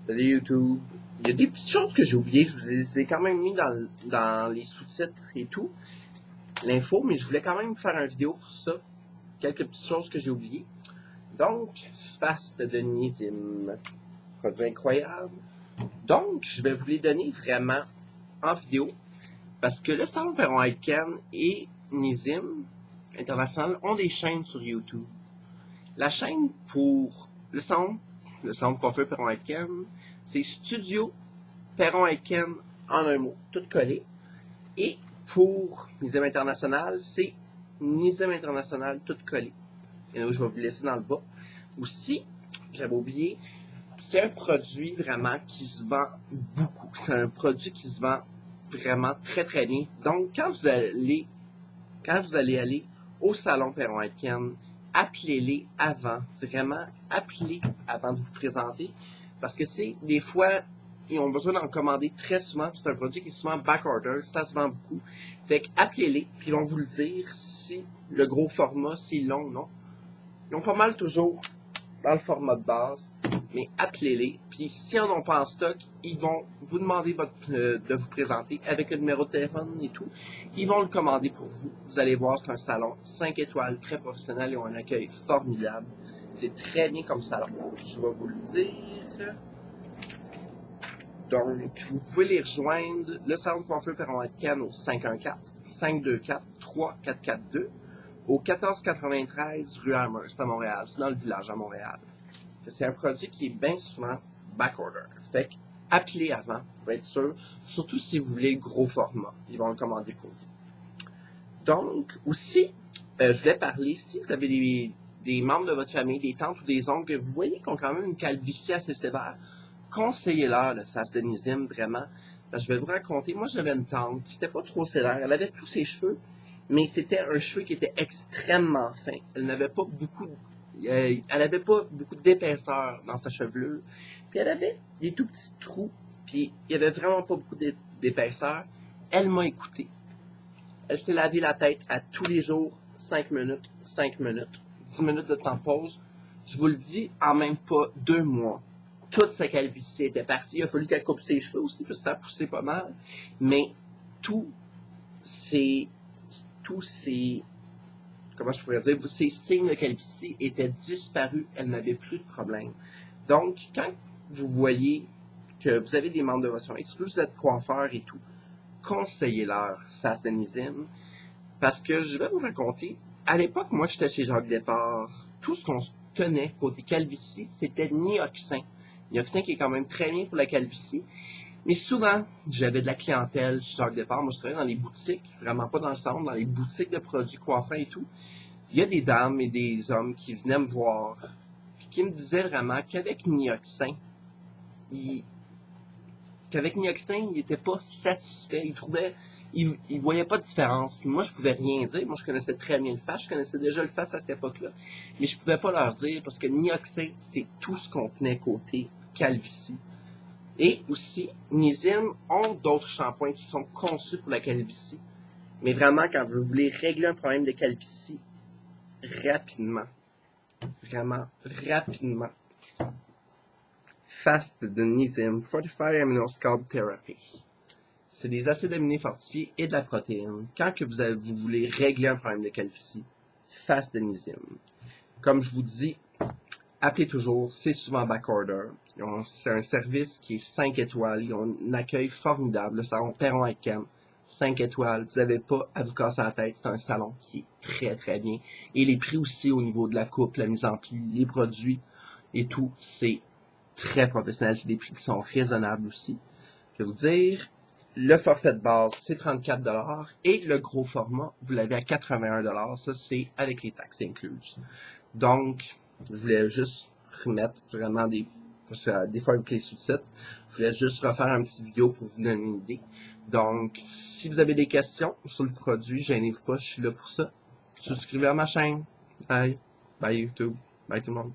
Salut YouTube. Il y a des petites choses que j'ai oubliées. Je vous les ai quand même mis dans les sous-titres et tout. L'info, mais je voulais quand même faire une vidéo pour ça. Quelques petites choses que j'ai oubliées. Donc, Fast de Nizim. Produit incroyable. Donc, je vais vous les donner vraiment en vidéo. Parce que le Salon Perron-Aitken et Nizim International ont des chaînes sur YouTube. La chaîne pour le salon de coiffeur Perron-Aitken, c'est Studio Perron-Aitken en un mot, tout collé. Et pour Nizim International, c'est Nizim International tout collé. Et là, je vais vous laisser dans le bas. Aussi, j'avais oublié, c'est un produit vraiment qui se vend beaucoup. C'est un produit qui se vend vraiment très très bien. Donc, quand vous allez aller au salon Perron-Aitken, appelez-les avant, vraiment appelez avant de vous présenter, parce que c'est des fois, ils ont besoin d'en commander très souvent, c'est un produit qui est souvent backorder, ça se vend beaucoup, fait que appelez-les, puis ils vont vous le dire si le gros format, si long, non. Ils ont pas mal toujours dans le format de base, mais appelez-les, puis si on n'en pas en stock, ils vont vous demander de vous présenter avec le numéro de téléphone et tout. Ils vont le commander pour vous. Vous allez voir, c'est un salon 5 étoiles, très professionnel, ils ont un accueil formidable. C'est très bien comme salon, je vais vous le dire. Donc, vous pouvez les rejoindre, le salon de coiffeur Perron-Aitken au 514-524-3442. Au 1493 rue Amherst à Montréal, c'est dans le village à Montréal. C'est un produit qui est bien souvent backorder. Fait que appelez avant pour être sûr, surtout si vous voulez le gros format. Ils vont le commander pour vous. Donc, aussi, je voulais parler, si vous avez des membres de votre famille, des tantes ou des oncles, que vous voyez qui ont quand même une calvitie assez sévère, conseillez-leur le Fast de Nizim, vraiment. Je vais vous raconter, moi j'avais une tante, c'était pas trop sévère, elle avait tous ses cheveux, mais c'était un cheveu qui était extrêmement fin. Elle n'avait pas beaucoup, d'épaisseur dans sa chevelure. Puis elle avait des tout petits trous, puis il y avait vraiment pas beaucoup d'épaisseur. Elle m'a écouté. Elle s'est lavé la tête à tous les jours, 5 minutes, 5 minutes, 10 minutes de temps de pause. Je vous le dis, en même pas 2 mois, toute sa calvitie était partie. Il a fallu qu'elle coupe ses cheveux aussi, parce que ça a poussé pas mal. Mais tous ces comment je pourrais dire, ces signes de calvitie étaient disparus, elle n'avait plus de problème. Donc, quand vous voyez que vous avez des membres de votre famille, surtout que vous êtes coiffeur et tout, conseillez-leur Fast de Nizim, parce que je vais vous raconter, à l'époque, moi, j'étais chez Jacques Départ, tout ce qu'on tenait côté calvitie, c'était Nioxin. Nioxin qui est quand même très bien pour la calvitie. Mais souvent, j'avais de la clientèle chez Jacques Départ. Moi, je travaillais dans les boutiques, vraiment pas dans le salon, dans les boutiques de produits coiffants et tout. Il y a des dames et des hommes qui venaient me voir, puis qui me disaient vraiment qu'avec Nioxin, il n'était pas satisfait. Il voyait pas de différence. Puis moi, je pouvais rien dire. Moi, je connaissais très bien le Fast. Je connaissais déjà le Fast à cette époque-là. Mais je pouvais pas leur dire parce que Nioxin, c'est tout ce qu'on tenait côté calvitie. Et aussi, Nizim ont d'autres shampoings qui sont conçus pour la calvitie. Mais vraiment, quand vous voulez régler un problème de calvitie, rapidement, vraiment rapidement, Fast de Nizim Fortified Amino Scalp Therapy. C'est des acides aminés fortifiés et de la protéine. Quand que vous voulez régler un problème de calvitie, Fast de Nizim. Comme je vous dis, appelez toujours, c'est souvent backorder. C'est un service qui est 5 étoiles. Ils ont un accueil formidable. Le salon Perron-Aitken, 5 étoiles. Vous n'avez pas à vous casser la tête. C'est un salon qui est très très bien. Et les prix aussi au niveau de la coupe, la mise en pli, les produits et tout, c'est très professionnel. C'est des prix qui sont raisonnables aussi. Je vais vous dire, le forfait de base, c'est 34 $. Et le gros format, vous l'avez à 81 $. Ça, c'est avec les taxes incluses. Donc, je voulais juste remettre vraiment parce que des fois avec les sous-titres, je voulais juste refaire une petite vidéo pour vous donner une idée. Donc, si vous avez des questions sur le produit, gênez-vous pas, je suis là pour ça. Souscrivez à ma chaîne. Bye. Bye YouTube. Bye tout le monde.